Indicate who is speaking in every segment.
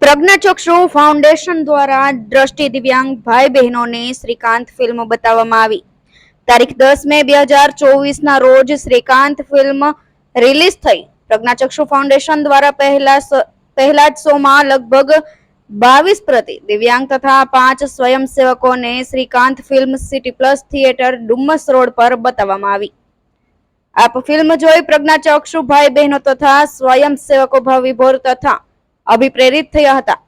Speaker 1: પ્રજ્ઞાચક્ષુ foundation દ્વારા દ્રષ્ટિ દિવ્યાંગ ભાઈ બહેનોને શ્રીકાંત ફિલ્મ બતાવવામાં આવી. તારીખ 10 મે 2024 રોજ શ્રીકાંત ફિલ્મ રિલીઝ થઈ. પ્રજ્ઞાચક્ષુ ફાઉન્ડેશન દ્વારા પહેલા જ શોમાં લગભગ 22 પ્રતિ દિવ્યાંગ તથા 5 સ્વયંસેવકોને Shrikant film city plus theatre Dumas road પર બતાવવામાં આવી. આપ ફિલ્મ જોઈ પ્રજ્ઞાચક્ષુ ભાઈ બહેનો તથા સ્વયંસેવકો ભાવવિભોર તથા અભિપ્રેરિત થયા હતા.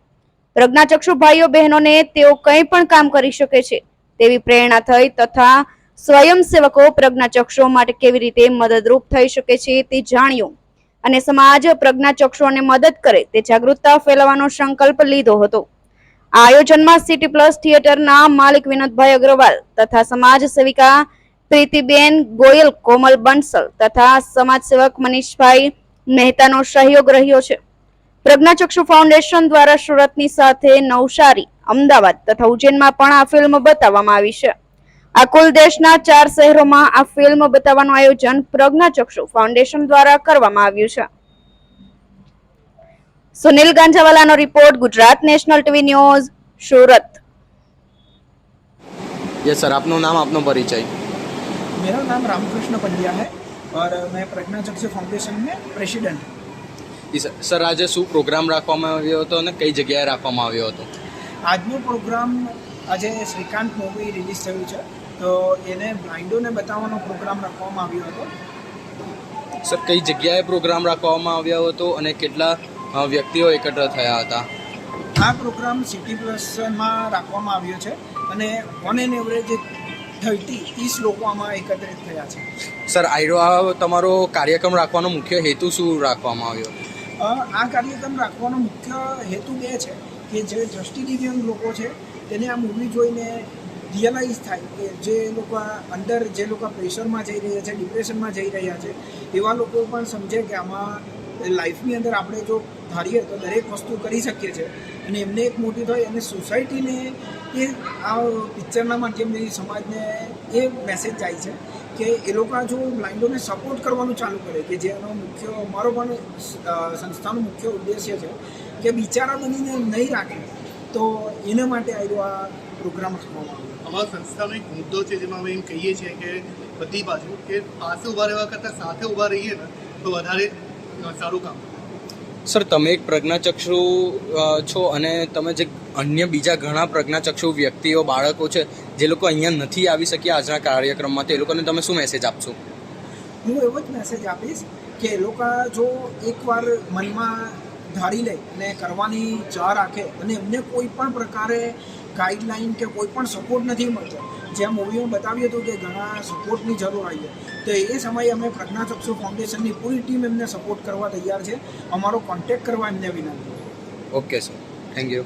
Speaker 1: પ્રજ્ઞાચક્ષુ ભાઈઓ બહેનોને તેઓ કંઈ પણ કામ કરી શકે છે તેવી પ્રેરણા થઈ તથા સ્વયંસેવકો પ્રજ્ઞાચક્ષુઓ માટે કેવી રીતે મદદરૂપ થઈ શકે છે તે જાણ્યું અને સમાજ પ્રજ્ઞાચક્ષુઓને મદદ કરે તે જાગૃતતા ફેલાવવાનો સંકલ્પ લીધો હતો. આ આયોજનમાં સિટી પ્લસ થિયેટરના માલિક વિનોદભાઈ અગ્રવાલ તથા સમાજ સેવિકા પ્રીતિબેન ગોયલ, કોમલ બંસલ તથા સમાજસેવક મનીષભાઈ મહેતાનો સહયોગ રહ્યો છે. પ્રજ્ઞાચક્ષુ ફાઉન્ડેશન દ્વારા સુરતની સાથે નવસારી, અમદાવાદ તથા ઉજ્જૈનમાં પણ આ ફિલ્મ બતાવવામાં આવી છે. આ કુલ દેશના 4 શહેરોમાં આ ફિલ્મ બતાવવાનું આયોજન પ્રજ્ઞાચક્ષુ ફાઉન્ડેશન દ્વારા કરવામાં આવ્યું છે. સુનિલ ગાંજાવાલાનો report, Gujarat national TV news, Surat.
Speaker 2: Yes sir, आपनो नाम, आपनो परिचय.
Speaker 3: मेरा नाम रामकृष्ण पंड्या है और मैं प्रज्ञाचक्षु फाउंडेशन में प्रेसिडेंट हूँ.
Speaker 2: સર, આજે શું પ્રોગ્રામ રાખવામાં આવ્યો હતો અને કઈ જગ્યાએ રાખવામાં આવ્યો હતો?
Speaker 3: આજનો પ્રોગ્રામ આજે શ્રીકાંત મૂવી રિલીઝ થયું છે તો એને બ્લાઇન્ડોને બતાવવાનો પ્રોગ્રામ રાખવામાં આવ્યો હતો.
Speaker 2: સર, કઈ જગ્યાએ પ્રોગ્રામ રાખવામાં આવ્યો હતો અને કેટલા વ્યક્તિઓ એકત્ર થયા હતા?
Speaker 3: આ પ્રોગ્રામ સિટી પ્લસમાં રાખવામાં આવ્યો છે અને ઓન એન એવરેજ 30 લોકો આમાં એકત્રિત થયા છે.
Speaker 2: સર, આ તમારો કાર્યક્રમ રાખવાનો મુખ્ય હેતુ શું રાખવામાં આવ્યો?
Speaker 3: આ કાર્યક્રમ રાખવાનો મુખ્ય હેતુ બે છે કે જે દ્રષ્ટિ દિવ્યાંગ લોકો છે તેને આ મૂવી જોઈને રિયલાઇઝ થાય કે જે લોકો અંદર જે લોકો પ્રેશરમાં જઈ રહ્યા છે, ડિપ્રેશનમાં જઈ રહ્યા છે, એવા લોકો પણ સમજે કે આમાં લાઈફની અંદર આપણે જો ધારીએ તો દરેક વસ્તુ કરી શકીએ છીએ અને એમને એક મોટી થાય અને સોસાયટીને એ આ પિક્ચરના માધ્યમથી સમાજને એ મેસેજ જાય છે કે એ લોકો જો બ્લાઇન્ડોને સપોર્ટ કરવાનું ચાલુ કરે કે જેનો મુખ્ય મારો પણ સંસ્થાનો મુખ્ય ઉદ્દેશ્ય છે કે બિચારા બનીને નહીં રાખે તો એના માટે આવ્યો આ પ્રોગ્રામ રાખવામાં આવ્યો.
Speaker 4: અમારા સંસ્થાનો એક મુદ્દો છે જેમાં અમે એમ કહીએ છીએ કે બધી બાજુ કે પાસે ઊભા રહેવા કરતાં સાથે ઊભા રહીએ ને તો વધારે સારું કામ.
Speaker 2: સર, તમે એક પ્રજ્ઞાચક્ષુ છો અને તમે જે અન્ય બીજા ઘણા પ્રજ્ઞાચક્ષુ વ્યક્તિઓ, બાળકો છે જે લોકો અહીંયા નથી આવી શક્યા આજના કાર્યક્રમમાં, તો એ લોકોને તમે શું મેસેજ આપશો?
Speaker 3: હું એવો જ મેસેજ આપીશ કે એ લોકો જો એકવાર મનમાં ધારી લે અને કરવાની ચાહ રાખે અને એમને કોઈ પણ પ્રકારે ગાઈડલાઈન કે કોઈ પણ સપોર્ટ નથી મળતો, જ્યાં મૂવીમાં બતાવ્યું હતું કે ઘણા સપોર્ટની જરૂર આવી તો એ સમયે અમે પ્રજ્ઞાચક્ષુ ફાઉન્ડેશનની પૂરી ટીમ એમને સપોર્ટ કરવા તૈયાર છે. અમારો કોન્ટેક્ટ કરવા એમને વિનંતી.
Speaker 2: Okay sir, thank you.